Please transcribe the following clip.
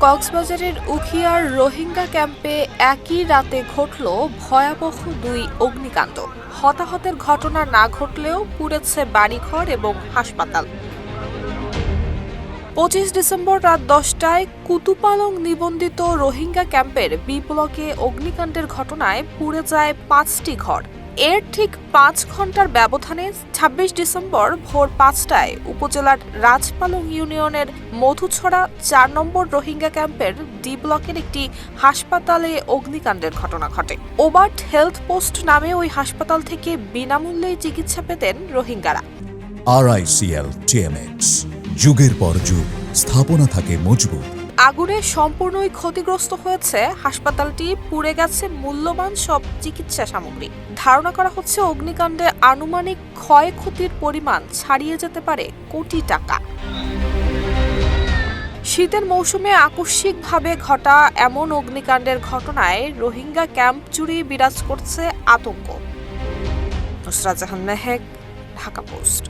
কক্সবাজারের উখিয়ার রোহিঙ্গা ক্যাম্পে একই রাতে ঘটল ভয়াবহ দুই অগ্নিকাণ্ড। হতাহতের ঘটনা না ঘটলেও পুড়েছে বাড়িঘর এবং হাসপাতাল। ২৫ ডিসেম্বর রাত ১০টায় কুতুপালং নিবন্ধিত রোহিঙ্গা ক্যাম্পের বি ব্লকে অগ্নিকাণ্ডের ঘটনায় পুড়ে যায় ৫টি ঘর। এর ঠিক ৫ ঘন্টার ব্যবধানে ২৬ ডিসেম্বর ভোর ৫টায় উপজেলার রাজপালং ইউনিয়নের মধুছড়া ৪ নম্বর রোহিঙ্গা ক্যাম্পের ডি ব্লকের একটি হাসপাতালে অগ্নিকাণ্ডের ঘটনা ঘটে। ওবার্ট হেলথ পোস্ট নামে ওই হাসপাতাল থেকে বিনামূল্যে চিকিৎসা পেতেন রোহিঙ্গারা। RICL TMX, যুগের পর যুগ স্থাপনা থাকে মজবুত। আগুনে সম্পূর্ণই ক্ষতিগ্রস্ত হয়েছে হাসপাতালটি, পুড়ে গেছে মূল্যবান সব চিকিৎসা সামগ্রী। ধারণা করা হচ্ছে অগ্নিকাণ্ডে আনুমানিক ক্ষয়ক্ষতির পরিমাণ ছাড়িয়ে যেতে পারে কোটি টাকা। শীতের মৌসুমে আকস্মিকভাবে ঘটা এমন অগ্নিকাণ্ডের ঘটনায় রোহিঙ্গা ক্যাম্প জুড়ে বিরাজ করছে আতঙ্ক। নুসরাত জাহান মেহেক, ঢাকা পোস্ট।